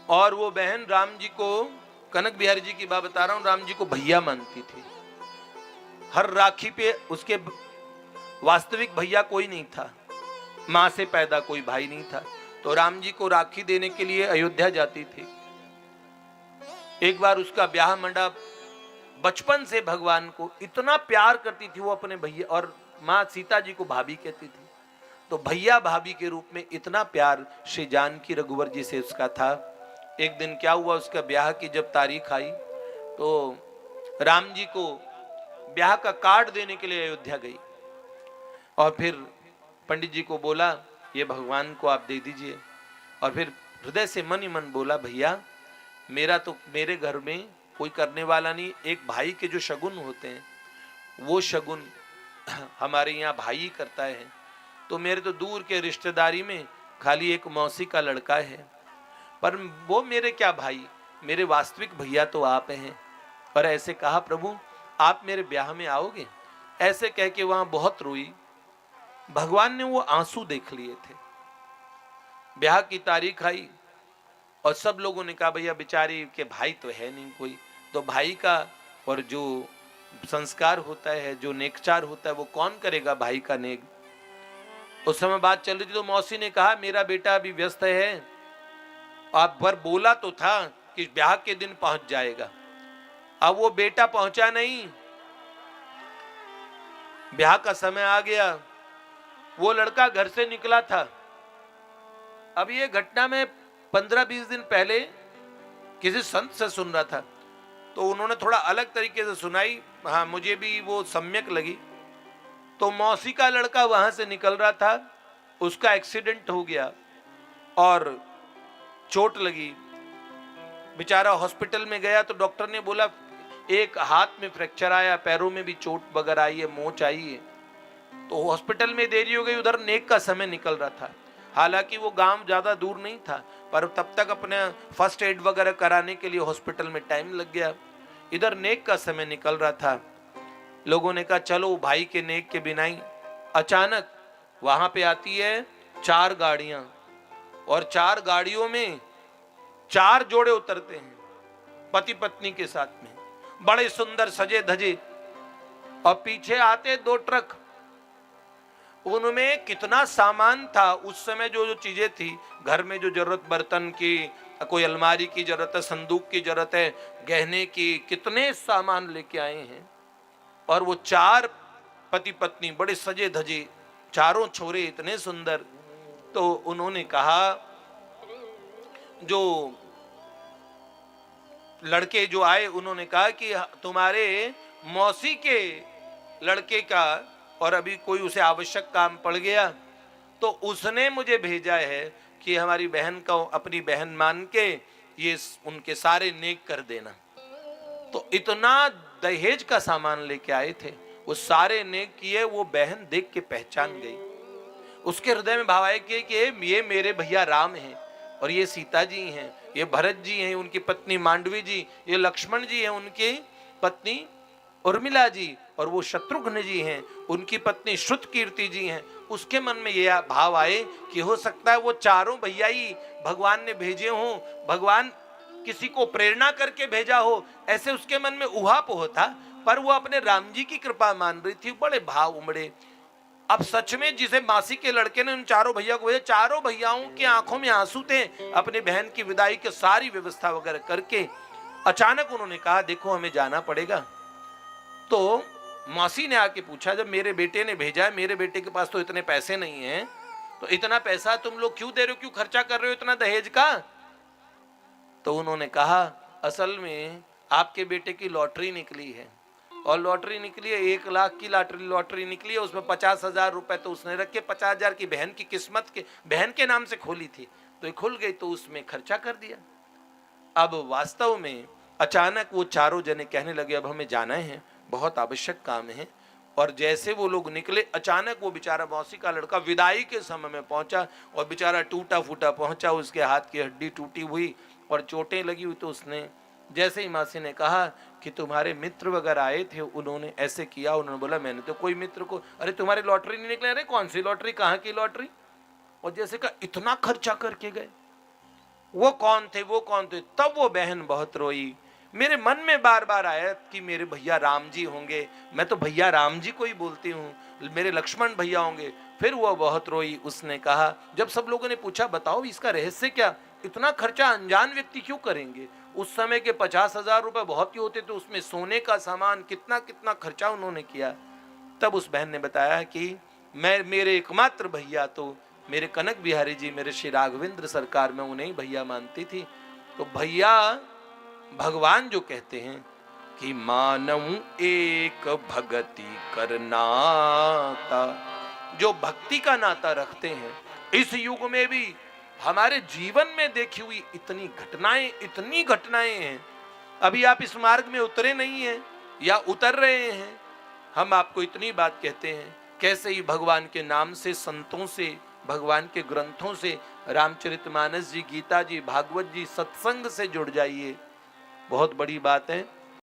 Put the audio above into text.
और वो बहन राम जी को, कनक बिहारी जी की बात बता रहा हूं, राम जी को भैया मानती थी। हर राखी पे उसके वास्तविक भैया कोई नहीं था, मां से पैदा कोई भाई नहीं था, तो राम जी को राखी देने के लिए अयोध्या जाती थी। एक बार उसका ब्याह मंडप, बचपन से भगवान को इतना प्यार करती थी वो अपने भैया, और मां सीता जी को भाभी कहती थी, तो भैया भाभी के रूप में इतना प्यार श्री जानकी रघुवर जी से उसका था। एक दिन क्या हुआ, उसका ब्याह की जब तारीख आई तो राम जी को ब्याह का कार्ड देने के लिए अयोध्या गई, और फिर पंडित जी को बोला ये भगवान को आप दे दीजिए, और फिर हृदय से मन ही मन बोला भैया मेरा तो, मेरे घर में कोई करने वाला नहीं, एक भाई के जो शगुन होते हैं वो शगुन हमारे यहाँ भाई ही करता है, तो मेरे तो दूर के रिश्तेदारी में खाली एक मौसी का लड़का है, पर वो मेरे क्या भाई, मेरे वास्तविक भैया तो आप हैं। और ऐसे कहा प्रभु आप मेरे ब्याह में आओगे, ऐसे कह के वहां बहुत रोई। भगवान ने वो आंसू देख लिए थे। ब्याह की तारीख आई और सब लोगों ने कहा भैया बेचारी के भाई तो है नहीं कोई, तो भाई का और जो संस्कार होता है, जो नेकचार होता है, वो कौन करेगा भाई का नेक। उस समय बात चल रही थी तो मौसी ने कहा मेरा बेटा अभी व्यस्त है, आप पर बोला तो था कि ब्याह के दिन पहुंच जाएगा, अब वो बेटा पहुंचा नहीं, ब्याह का समय आ गया, वो लड़का घर से निकला था। अब ये घटना में 15-20 दिन पहले किसी संत से सुन रहा था, तो उन्होंने थोड़ा अलग तरीके से सुनाई, हाँ मुझे भी वो सम्यक लगी। तो मौसी का लड़का वहां से निकल रहा था, उसका एक्सीडेंट हो गया और चोट लगी, बेचारा हॉस्पिटल में गया तो डॉक्टर ने बोला एक हाथ में फ्रैक्चर आया, पैरों में भी चोट वगैरह आई है, मोच आई है, तो हॉस्पिटल में देरी हो गई। उधर नेक का समय निकल रहा था, हालांकि वो गांव ज्यादा दूर नहीं था, पर तब तक अपने फर्स्ट एड वगैरह कराने के लिए हॉस्पिटल में टाइम लग गया। इधर नेक का समय निकल रहा था, लोगों ने कहा चलो भाई के नेक के बिना ही। अचानक वहां पे आती है 4 गाड़ियां, और 4 गाड़ियों में 4 जोड़े उतरते हैं पति पत्नी के साथ में, बड़े सुंदर सजे धजे, और पीछे आते 2 ट्रक। उनमें कितना सामान था उस समय, जो जो चीजें थी घर में, जो जरूरत, बर्तन की, कोई अलमारी की जरूरत है, संदूक की जरूरत है, गहने की, कितने सामान लेके आए हैं। और वो 4 पति पत्नी बड़े सजे धजे, चारों छोरे इतने सुंदर। तो उन्होंने कहा, जो लड़के जो आए उन्होंने कहा कि तुम्हारे मौसी के लड़के का, और अभी कोई उसे आवश्यक काम पड़ गया तो उसने मुझे भेजा है कि हमारी बहन को अपनी बहन मान के ये उनके सारे नेक कर देना। तो इतना दहेज का सामान लेके आए थे, वो सारे नेक किए। वो बहन देख के पहचान गई, उसके हृदय में भाव आया कि ये मेरे भैया राम हैं, और ये सीता जी हैं, ये भरत जी हैं, उनकी पत्नी मांडवी जी, ये लक्ष्मण जी हैं, उनकी पत्नी उर्मिला जी, और वो शत्रुघ्न जी हैं, उनकी पत्नी श्रुतकीर्ति जी हैं। उसके मन में ये भाव आए कि हो सकता है वो चारों भैया ही भगवान ने भेजे हों, भगवान किसी को प्रेरणा करके भेजा हो, ऐसे उसके मन में उहापोह था। पर वो अपने राम जी की कृपा मान रही थी, बड़े भाव उमड़े। अब सच में जिसे मासी के लड़के ने उन चारों भैया को भेजा, चारों भैयाओं की आंखों में आंसू थे। अपने बहन की विदाई की सारी व्यवस्था वगैरह करके अचानक उन्होंने कहा देखो हमें जाना पड़ेगा। तो मौसी ने आके पूछा, जब मेरे बेटे ने भेजा है, मेरे बेटे के पास तो इतने पैसे नहीं हैं, तो इतना पैसा तुम लोग क्यों दे रहे हो, क्यों खर्चा कर रहे हो इतना दहेज का। तो उन्होंने कहा असल में आपके बेटे की लॉटरी निकली है, और लॉटरी निकली है 1 लाख की लॉटरी निकली है, उसमें 50,000 रुपए तो उसने रखे, 50,000 की बहन की किस्मत के, बहन के नाम से खोली थी, तो ये खुल गई तो उसमें खर्चा कर दिया। अब वास्तव में अचानक वो चारों जने कहने लगे अब हमें जाना है, बहुत आवश्यक काम है। और जैसे वो लोग निकले, अचानक वो बेचारा मौसी का लड़का विदाई के समय में पहुंचा, और बेचारा टूटा फूटा पहुंचा, उसके हाथ की हड्डी टूटी हुई और चोटें लगी हुई। तो उसने जैसे ही मासी ने कहा कि तुम्हारे मित्र वगैरह आए थे, उन्होंने ऐसे किया, उन्होंने बोला मैंने तो कोई मित्र को, अरे तुम्हारी लॉटरी नहीं निकले, अरे कौन सी लॉटरी, कहाँ की लॉटरी, और जैसे का इतना खर्चा करके गए। वो कौन थे, वो कौन थे? तब वो बहन बहुत रोई। मेरे मन में बार बार आया कि मेरे भैया राम जी होंगे, मैं तो भैया राम जी को ही बोलती हूँ, मेरे लक्ष्मण भैया होंगे। फिर वो बहुत रोई। उसने कहा, जब सब लोगों ने पूछा बताओ इसका रहस्य क्या, इतना खर्चा अनजान व्यक्ति क्यों करेंगे? उस समय के 50,000 रुपए बहुत ही होते थे, उसमें सोने का सामान कितना कितना खर्चा उन्होंने किया। तब उस बहन ने बताया कि मैं, मेरे एकमात्र भैया तो मेरे कनक बिहारी जी, मेरे श्री राघवेंद्र सरकार, में उन्हें भैया मानती थी। तो भैया भगवान जो कहते हैं कि मानऊ एक भगति करनाता, जो भक्ति का नाता रखते हैं, इस युग में भी हमारे जीवन में देखी हुई इतनी घटनाएं हैं। अभी आप इस मार्ग में उतरे नहीं हैं या उतर रहे हैं, हम आपको इतनी बात कहते हैं, कैसे ही भगवान के नाम से, संतों से, भगवान के ग्रंथों से, रामचरितमानस जी, गीता जी, भागवत जी, सत्संग से जुड़ जाइए। बहुत बड़ी बात है।